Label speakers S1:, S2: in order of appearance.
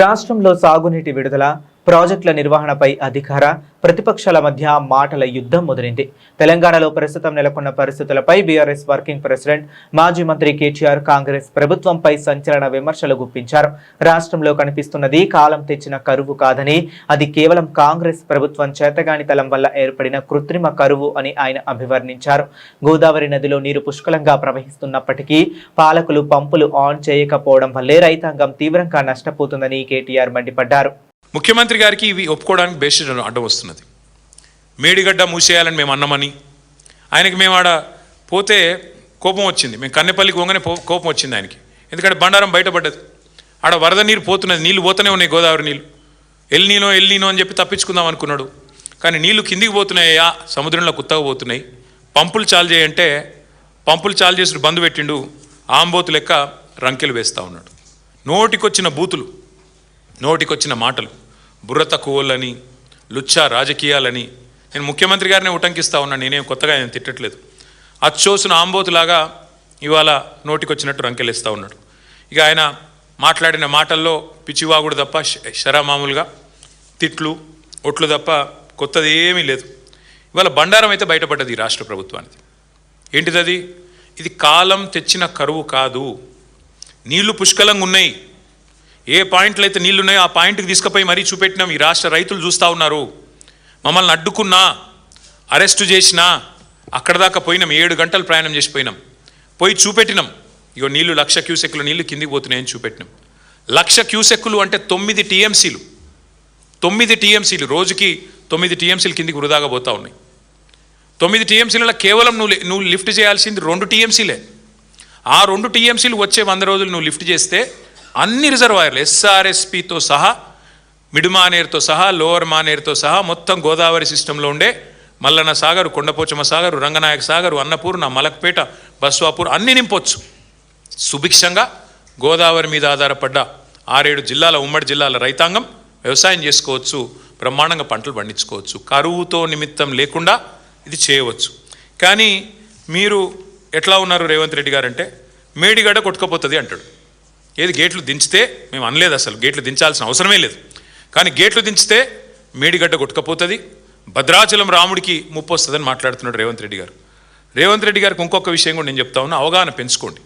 S1: రాష్ట్రంలో సాగునీటి విడుదల ప్రాజెక్టుల నిర్వహణపై అధికార ప్రతిపక్షాల మధ్య మాటల యుద్ధం మొదలైంది. తెలంగాణలో ప్రస్తుతం నెలకొన్న పరిస్థితులపై బీఆర్ఎస్ వర్కింగ్ ప్రెసిడెంట్ మాజీ మంత్రి కేటీఆర్ కాంగ్రెస్ ప్రభుత్వంపై సంచలన విమర్శలు గుప్పించారు. రాష్ట్రంలో కనిపిస్తున్నది కాలం తెచ్చిన కరువు కాదని, అది కేవలం కాంగ్రెస్ ప్రభుత్వం చేతగానితనం వల్ల ఏర్పడిన కృత్రిమ కరువు అని ఆయన అభివర్ణించారు. గోదావరి నదిలో నీరు పుష్కలంగా ప్రవహిస్తున్నప్పటికీ పాలకులు పంపులు ఆన్ చేయకపోవడం వల్లే రైతాంగం తీవ్రంగా నష్టపోతుందని కేటీఆర్ మండిపడ్డారు.
S2: ముఖ్యమంత్రి గారికి ఇవి ఒప్పుకోవడానికి బేసిస్ అడ్డం వస్తున్నది. మేడిగడ్డ మూసేయాలని మేము అన్నామని, ఆయనకి మేము ఆడ పోతే కోపం వచ్చింది. మేము కన్నెపల్లికి పోగానే కోపం వచ్చింది ఆయనకి. ఎందుకంటే బండారం బయటపడ్డది. ఆడ వరద నీరు పోతున్నది, నీళ్ళు పోతూనే ఉన్నాయి. గోదావరి నీళ్ళు ఎల్నీనో అని చెప్పి తప్పించుకుందాం అనుకున్నాడు. కానీ నీళ్లు కిందికి పోతున్నాయా, సముద్రంలో కుత్తగా పోతున్నాయి. పంపులు చాలు చేయంటే పంపులు చాలు చేసి బంద్ పెట్టిండు. ఆంబోతు లెక్క రంకెలు వేస్తూ ఉన్నాడు. నోటికొచ్చిన బూతులు, నోటికొచ్చిన మాటలు, బుర్ర తక్కువలని, లుచ్చా రాజకీయాలని. నేను ముఖ్యమంత్రి గారినే ఉటంకిస్తూ ఉన్నాను. నేనేం కొత్తగా ఆయన తిట్టట్లేదు. అచ్చోసిన ఆంబోతులాగా ఇవాళ నోటికొచ్చినట్టు రంకెలేస్తూ ఉన్నాడు. ఇక ఆయన మాట్లాడిన మాటల్లో పిచ్చివాగుడు తప్ప, శరామామూలుగా తిట్లు ఒట్లు తప్ప కొత్తది ఏమీ లేదు. ఇవాళ బండారం అయితే బయటపడ్డది ఈ రాష్ట్ర ప్రభుత్వానికి. ఏంటిది అది? ఇది కాలం తెచ్చిన కరువు కాదు. నీళ్లు పుష్కలంగా ఉన్నాయి. ఏ పాయింట్లు అయితే నీళ్లు ఉన్నాయో ఆ పాయింట్కి తీసుకుపోయి మరీ చూపెట్టినాం. ఈ రాష్ట్ర రైతులు చూస్తూ ఉన్నారు. మమ్మల్ని అడ్డుకున్నా, అరెస్టు చేసినా అక్కడ దాకా పోయినాం. 7 గంటలు ప్రయాణం చేసిపోయినాం. పోయి చూపెట్టినాం. ఇగో నీళ్లు 1,00,000 క్యూసెక్కుల నీళ్లు కిందికి పోతున్నాయని చూపెట్టినాం. 1,00,000 క్యూసెక్కులు అంటే 9 టీఎంసీలు. 9 టీఎంసీలు రోజుకి 9 టీఎంసీలు కిందికి వృధాగా పోతూ ఉన్నాయి. 9 టీఎంసీలలో కేవలం నువ్వు లిఫ్ట్ చేయాల్సింది 2 టీఎంసీలే. ఆ 2 టీఎంసీలు వచ్చే 100 రోజులు నువ్వు లిఫ్ట్ చేస్తే అన్ని రిజర్వాయర్లు ఎస్ఆర్ఎస్పితో సహా, మిడ్ మానేరుతో సహా, లోవర్ మానేరుతో సహా మొత్తం గోదావరి సిస్టంలో ఉండే మల్లన్న సాగరు, కొండపోచమ్మ సాగరు, రంగనాయక సాగరు, అన్నపూర్ణ, మలక్పేట, బస్వాపూర్ అన్నీ నింపొచ్చు. సుభిక్షంగా గోదావరి మీద ఆధారపడ్డ 6-7 జిల్లాల, ఉమ్మడి జిల్లాల రైతాంగం వ్యవసాయం చేసుకోవచ్చు. బ్రహ్మాండంగా పంటలు పండించుకోవచ్చు. కరువుతో నిమిత్తం లేకుండా ఇది చేయవచ్చు. కానీ మీరు ఎట్లా ఉన్నారు రేవంత్ రెడ్డి గారు అంటే, మేడిగడ్డ కొట్టుకపోతుంది అంటాడు. ఏది గేట్లు దించితే, మేము అనలేదు అసలు గేట్లు దించాల్సిన అవసరమే లేదు. కానీ గేట్లు దించితే మేడిగడ్డ కొట్టుకపోతుంది, భద్రాచలం రాముడికి ముప్పు వస్తుందని మాట్లాడుతున్నాడు రేవంత్ రెడ్డి గారు. రేవంత్ రెడ్డి గారికి ఇంకొక విషయం కూడా నేను చెప్తా ఉన్నా, అవగాహన పెంచుకోండి.